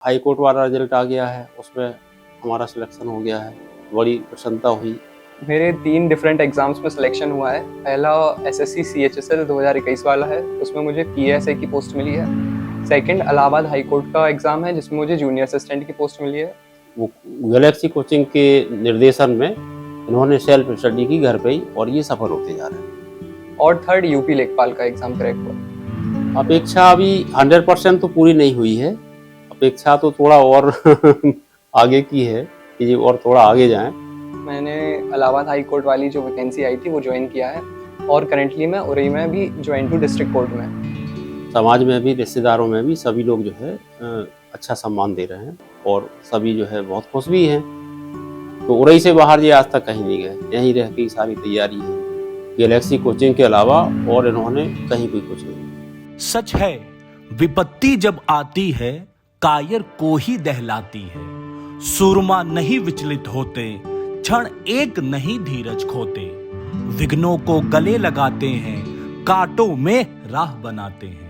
High court वाला result आ गया है, उसमें हमारा सिलेक्शन हो गया है, बड़ी प्रसन्नता हुई। मेरे 3 डिफरेंट एग्ज़ाम्स में सिलेक्शन हुआ है। पहला एसएससी सीएचएसएल 2021 वाला है, उसमें मुझे पीएएसआई की पोस्ट मिली है। सेकंड इलाहाबाद हाई कोर्ट का एग्ज़ाम है, जिसमें मुझे जूनियर असिस्टेंट की पोस्ट मिली है। वो गैलेक्सी कोचिंग के निर्देशन में इन्होंने सेल्फ स्टडी की घर पे ही, और ये सफल होते जा रहे हैं। और थर्ड यूपी लेखपाल का एग्ज़ाम क्रैक हुआ। अपेक्षा अभी 100% तो पूरी नहीं हुई है, अपेक्षा तो थोड़ा और आगे की है कि ये और थोड़ा आगे जाएं। मैंने इलाहाबाद हाई कोर्ट वाली जो वैकेंसी आई थी वो ज्वाइन किया है, और करंटली मैं उरई में भी ज्वाइन हूँ डिस्ट्रिक्ट कोर्ट में। समाज में भी, रिश्तेदारों में भी सभी लोग जो है अच्छा सम्मान दे रहे हैं, और सभी जो है बहुत खुश भी हैं। तो उरई से बाहर ये आज तक कहीं नहीं गए, यहीं रह के सारी तैयारी है गैलेक्सी कोचिंग के अलावा, और इन्होंने कहीं भी कुछ नहीं। सच है, विपत्ति जब आती है कायर को ही दहलाती है। सूरमा नहीं विचलित होते, क्षण एक नहीं धीरज खोते। विघ्नों को गले लगाते हैं, कांटों में राह बनाते हैं।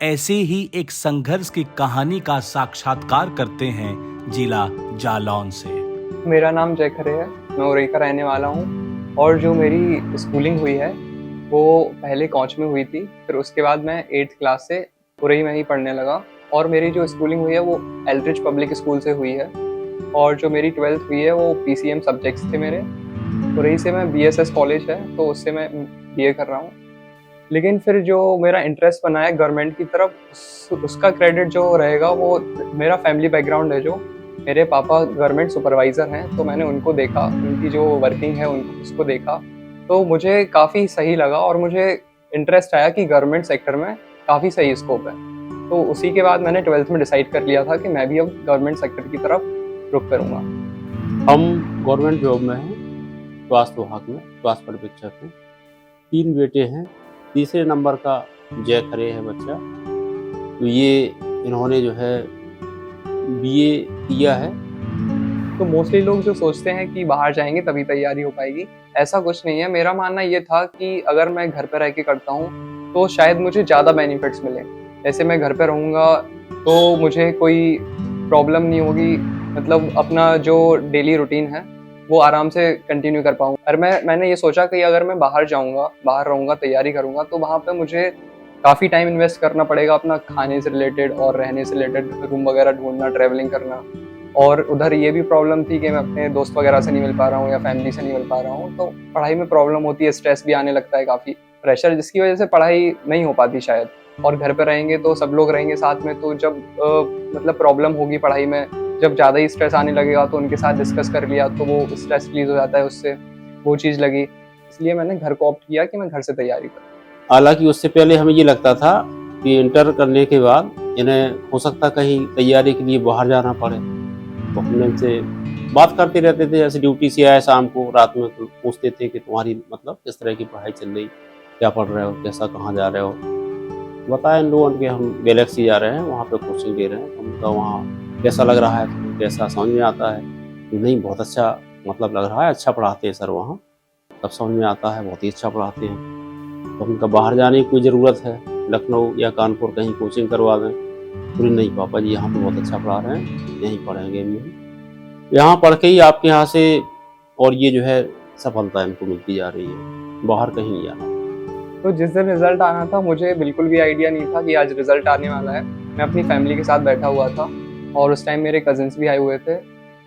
ऐसे ही एक संघर्ष की कहानी का साक्षात्कार करते हैं जिला जालौन से। मेरा नाम जय खरे है, मैं उरई का रहने वाला हूँ, और जो मेरी स्कूलिंग हुई है वो पहले कौच में हुई थी, फिर उसके बाद मैं 8th क्लास से उरई में ही पढ़ने लगा। और मेरी जो स्कूलिंग हुई है वो एल्ड्रिच पब्लिक स्कूल से हुई है, और जो मेरी 12th हुई है वो पीसीएम सब्जेक्ट्स थे मेरे। उरई से मैं बीएसएस कॉलेज है तो उससे मैं बीए कर रहा हूँ। लेकिन फिर जो मेरा इंटरेस्ट बना है गवर्नमेंट की तरफ, उसका क्रेडिट जो रहेगा वो मेरा फैमिली बैकग्राउंड है। जो मेरे पापा गवर्नमेंट सुपरवाइज़र हैं, तो मैंने उनको देखा, उनकी जो वर्किंग है उसको देखा, तो मुझे काफ़ी सही लगा और मुझे इंटरेस्ट आया कि गवर्नमेंट सेक्टर में काफ़ी सही स्कोप है। तो उसी के बाद मैंने 12th में डिसाइड कर लिया था कि मैं भी अब गवर्नमेंट सेक्टर की तरफ रुख करूँगा। हम गवर्नमेंट जॉब में हैं, स्वास्थ्य विभाग में स्वास्थ्य पर्यवेक्षक हैं। 3 बेटे हैं, तीसरे नंबर का जय खरे है बच्चा। तो ये इन्होंने जो है बीए किया है। तो मोस्टली लोग जो सोचते हैं कि बाहर जाएंगे तभी तैयारी हो पाएगी, ऐसा कुछ नहीं है। मेरा मानना ये था कि अगर मैं घर पे रह के करता हूँ तो शायद मुझे ज़्यादा बेनिफिट्स मिले। जैसे मैं घर पे रहूँगा तो मुझे कोई प्रॉब्लम नहीं होगी, मतलब अपना जो डेली रूटीन है वो आराम से कंटिन्यू कर पाऊँगा। और मैंने ये सोचा कि अगर मैं बाहर जाऊँगा, बाहर रहूँगा, तैयारी करूँगा, तो वहाँ पे मुझे काफ़ी टाइम इन्वेस्ट करना पड़ेगा अपना खाने से रिलेटेड और रहने से रिलेटेड, रूम वगैरह ढूँढना, ट्रैवलिंग करना। और उधर ये भी प्रॉब्लम थी कि मैं अपने दोस्त वगैरह से नहीं मिल पा रहा हूँ या फैमिली से नहीं मिल पा रहा हूँ, तो पढ़ाई में प्रॉब्लम होती है, स्ट्रेस भी आने लगता है, काफ़ी प्रेशर, जिसकी वजह से पढ़ाई नहीं हो पाती शायद। और घर पे रहेंगे तो सब लोग रहेंगे साथ में, तो जब मतलब प्रॉब्लम होगी पढ़ाई में, जब ज़्यादा ही स्ट्रेस आने लगेगा तो उनके साथ डिस्कस कर लिया तो वो स्ट्रेस रिलीज़ हो जाता है उससे, वो चीज़ लगी। इसलिए मैंने घर को ऑप्ट किया कि मैं घर से तैयारी करूँ। हालांकि उससे पहले हमें ये लगता था कि इंटर करने के बाद इन्हें हो सकता कहीं तैयारी के लिए बाहर जाना पड़े, तो हमने इनसे बात करते रहते थे। जैसे ड्यूटी से आए शाम को, रात में तो पूछते थे कि तुम्हारी मतलब किस तरह की पढ़ाई चल रही, क्या पढ़ रहे हो, कैसा, कहाँ जा रहे हो। बताया इन लोगों के हम गैलेक्सी जा रहे हैं, वहाँ पे कोचिंग ले रहे हैं। उनका वहाँ कैसा लग रहा है, तो कैसा समझ में आता है, नहीं बहुत अच्छा मतलब लग रहा है, अच्छा पढ़ाते हैं सर वहाँ, सब समझ में आता है, बहुत ही अच्छा पढ़ाते हैं। तो उनका बाहर जाने की कोई ज़रूरत है, लखनऊ या कानपुर कहीं कोचिंग करवा दें, बोले नहीं पापा जी यहाँ पे बहुत अच्छा पढ़ा रहे हैं, यहीं पढ़ेंगे हम, यहाँ पढ़ के ही आपके यहाँ से, और ये जो है सफलता इनको मिलती जा रही है, बाहर कहीं नहीं जाना। तो जिस दिन रिजल्ट आना था मुझे बिल्कुल भी आइडिया नहीं था कि आज रिजल्ट आने वाला है। मैं अपनी फैमिली के साथ बैठा हुआ था और उस टाइम मेरे कजिन्स भी आए हुए थे।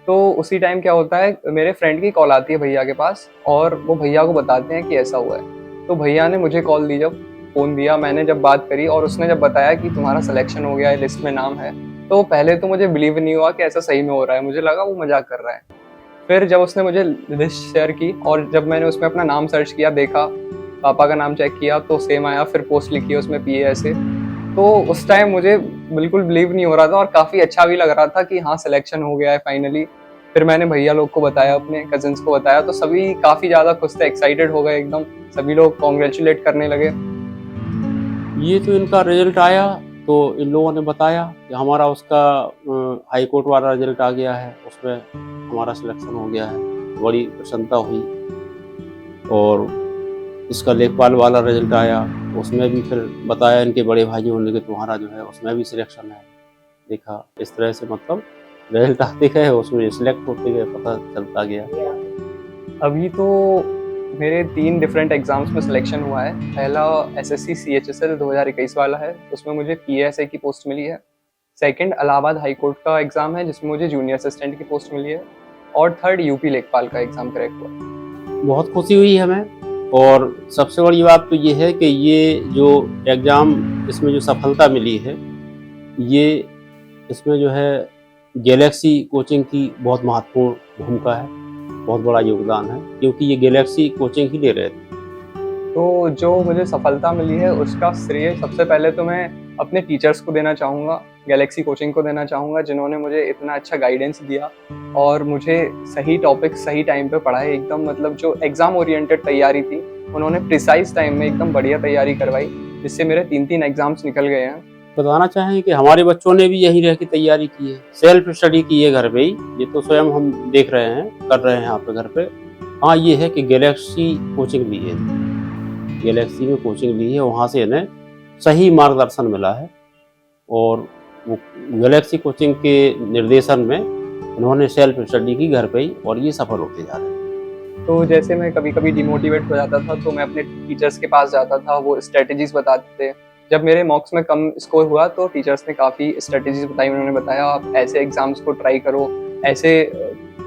तो उसी टाइम क्या होता है, मेरे फ्रेंड की कॉल आती है भैया के पास, और वो भैया को बताते हैं कि ऐसा हुआ है। तो भैया ने मुझे कॉल दी, जब फ़ोन दिया मैंने, जब बात करी और उसने जब बताया कि तुम्हारा सिलेक्शन हो गया है, लिस्ट में नाम है, तो पहले तो मुझे बिलीव नहीं हुआ कि ऐसा सही में हो रहा है, मुझे लगा वो मजाक कर रहा है। फिर जब उसने मुझे लिस्ट शेयर की और जब मैंने उसमें अपना नाम सर्च किया, देखा, पापा का नाम चेक किया तो सेम आया, फिर पोस्ट लिखी है उसमें पीए ऐसे, तो उस टाइम मुझे बिल्कुल बिलीव नहीं हो रहा था और काफ़ी अच्छा भी लग रहा था कि हाँ सिलेक्शन हो गया है फाइनली। फिर मैंने भैया लोग को बताया, अपने कजिन्स को बताया, तो सभी काफ़ी ज़्यादा खुश थे, एक्साइटेड हो गए एकदम, सभी लोग कॉन्ग्रेचुलेट करने लगे। ये तो इनका रिजल्ट आया तो इन लोगों ने बताया कि हमारा उसका हाई कोर्ट वाला रिजल्ट आ गया है, उसमें हमारा सिलेक्शन हो गया है, बड़ी प्रसन्नता हुई। और इसका लेखपाल वाला रिजल्ट आया, उसमें भी फिर बताया इनके बड़े भाइयों ने कि तुम्हारा जो है उसमें भी सिलेक्शन है। देखा। इस तरह से मतलब रिजल्ट आते गए, उसमें सिलेक्ट होते गए, पता चलता गया। अभी तो मेरे 3 डिफरेंट एग्ज़ाम्स में सिलेक्शन हुआ है। पहला एसएससी सीएचएसएल 2021 वाला है, उसमें मुझे पीएएसआई की पोस्ट मिली है। सेकंड इलाहाबाद हाई कोर्ट का एग्ज़ाम है, जिसमें मुझे जूनियर असिस्टेंट की पोस्ट मिली है। और थर्ड यूपी लेखपाल का एग्ज़ाम क्रैक हुआ। बहुत खुशी हुई हमें, और सबसे बड़ी बात तो ये है कि ये जो एग्ज़ाम, इसमें जो सफलता मिली है, ये इसमें जो है गैलेक्सी कोचिंग की बहुत महत्वपूर्ण भूमिका है, बहुत बड़ा योगदान है, क्योंकि ये गैलेक्सी कोचिंग ही ले रहे थे। तो जो मुझे सफलता मिली है उसका श्रेय सबसे पहले तो मैं अपने टीचर्स को देना चाहूँगा, गैलेक्सी कोचिंग को देना चाहूँगा, जिन्होंने मुझे इतना अच्छा गाइडेंस दिया और मुझे सही टॉपिक सही टाइम पे पढ़ाए। एकदम मतलब जो एग्ज़ाम ओरिएंटेड तैयारी थी, उन्होंने प्रिसाइज टाइम में एकदम बढ़िया तैयारी करवाई, जिससे मेरे 3-3 एग्ज़ाम्स निकल गए हैं। बताना चाहेंगे कि हमारे बच्चों ने भी यहीं रह के तैयारी की है, सेल्फ स्टडी की है घर पे ही। ये तो स्वयं हम देख रहे हैं, कर रहे हैं यहाँ पे घर पे। हाँ, ये है कि गैलेक्सी कोचिंग ली है, गैलेक्सी में कोचिंग ली है, वहाँ से इन्हें सही मार्गदर्शन मिला है, और वो गैलेक्सी कोचिंग के निर्देशन में इन्होंने सेल्फ स्टडी की घर पे ही, और ये सफल होते जा रहे हैं। तो जैसे मैं कभी-कभी डिमोटिवेट हो जाता था, तो मैं अपने टीचर्स के पास जाता था, वो स्ट्रेटजीज बताते थे। जब मेरे मॉक्स में कम स्कोर हुआ तो टीचर्स ने काफ़ी स्ट्रेटजीज बताई। उन्होंने बताया आप ऐसे एग्ज़ाम्स को ट्राई करो, ऐसे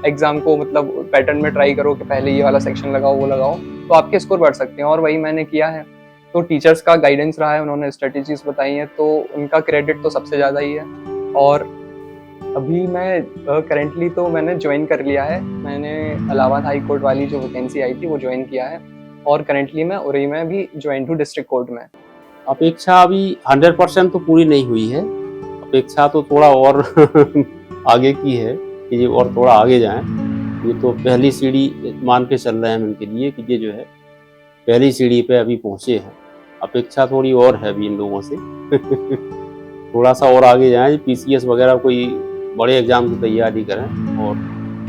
एग्ज़ाम को मतलब पैटर्न में ट्राई करो कि पहले ये वाला सेक्शन लगाओ, वो लगाओ, तो आपके स्कोर बढ़ सकते हैं, और वही मैंने किया है। तो टीचर्स का गाइडेंस रहा है, उन्होंने स्ट्रेटजीज बताई हैं, तो उनका क्रेडिट तो सबसे ज़्यादा ही है। और अभी मैं करेंटली तो मैंने ज्वाइन कर लिया है, मैंने इलाहाबाद हाई कोर्ट वाली जो वैकेंसी आई थी वो ज्वाइन किया है, और करेंटली मैं उरी में भी ज्वाइन हूँ डिस्ट्रिक्ट कोर्ट में। अपेक्षा अभी 100% तो पूरी नहीं हुई है, अपेक्षा तो थोड़ा और आगे की है कि ये और थोड़ा आगे जाएं। ये तो पहली सीढ़ी मान के चल रहे हैं हम इनके लिए कि ये जो है पहली सीढ़ी पे अभी पहुंचे हैं। अपेक्षा थोड़ी और है अभी इन लोगों से थोड़ा सा और आगे जाएं, पीसीएस वगैरह कोई बड़े एग्जाम की तैयारी करें, और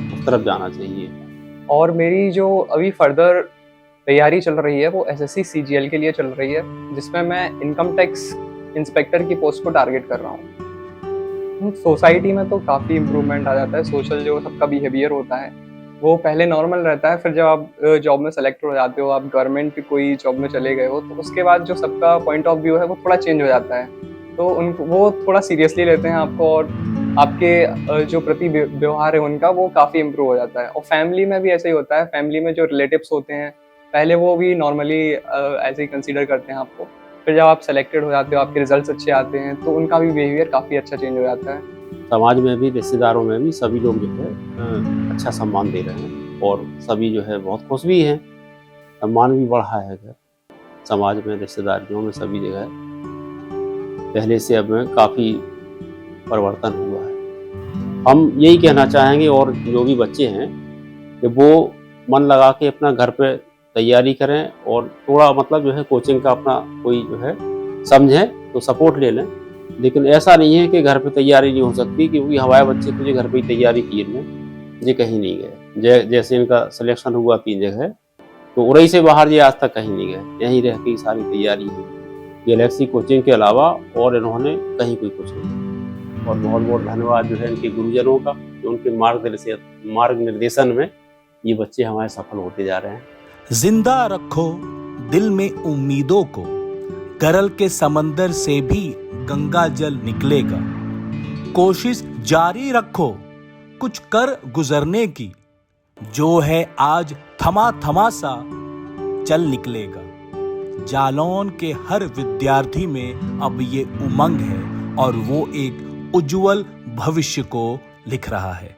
उस तरफ जाना चाहिए। और मेरी जो अभी फर्दर तैयारी चल रही है वो एसएससी सीजीएल के लिए चल रही है, जिसमें मैं इनकम टैक्स इंस्पेक्टर की पोस्ट को टारगेट कर रहा हूँ। सोसाइटी में तो काफ़ी इम्प्रूवमेंट आ जाता है, सोशल जो सबका बिहेवियर होता है वो पहले नॉर्मल रहता है, फिर जब आप जॉब में सेलेक्ट हो जाते हो, आप गवर्नमेंट कोई जॉब में चले गए हो, तो उसके बाद जो सबका पॉइंट ऑफ व्यू है वो थोड़ा चेंज हो जाता है। तो उनको वो थोड़ा सीरियसली लेते हैं आपको, और आपके जो प्रति व्यवहार है उनका वो काफ़ी इम्प्रूव हो जाता है। और फैमिली में भी ऐसे ही होता है, फैमिली में जो रिलेटिव्स होते हैं पहले वो भी नॉर्मली ऐसे ही कंसीडर करते हैं आपको, फिर जब आप सेलेक्टेड हो जाते हो, आपके रिजल्ट्स अच्छे आते हैं, तो उनका भी बिहेवियर काफ़ी अच्छा चेंज हो जाता है। समाज में भी, रिश्तेदारों में भी सभी लोग जो है अच्छा सम्मान दे रहे हैं, और सभी जो है बहुत खुश भी हैं, सम्मान भी बढ़ा है समाज में, रिश्तेदारियों में, सभी जगह पहले से अब में काफ़ी परिवर्तन हुआ है। हम यही कहना चाहेंगे, और जो भी बच्चे हैं कि वो मन लगा के अपना घर पे तैयारी करें, और थोड़ा मतलब जो है कोचिंग का अपना कोई जो है समझें तो सपोर्ट ले लें। लेकिन ऐसा नहीं है कि घर पे तैयारी नहीं हो सकती, क्योंकि हमारे बच्चे तो घर पे ही तैयारी किए इनने, ये कहीं नहीं गए। जैसे इनका सिलेक्शन हुआ 3 जगह, तो उरई से बाहर ये आज तक कहीं नहीं गए, यहीं रह के सारी तैयारी है गैलेक्सी कोचिंग के अलावा, और इन्होंने कहीं कोई कुछ नहीं। और बहुत बहुत धन्यवाद जो है इनके गुरुजनों का, जो उनके मार्ग निर्देशन में ये बच्चे हमारे सफल होते जा रहे हैं। जिंदा रखो दिल में उम्मीदों को, गरल के समंदर से भी गंगा जल निकलेगा। कोशिश जारी रखो कुछ कर गुजरने की, जो है आज थमा थमा सा चल निकलेगा। जालौन के हर विद्यार्थी में अब ये उमंग है, और वो एक उज्जवल भविष्य को लिख रहा है।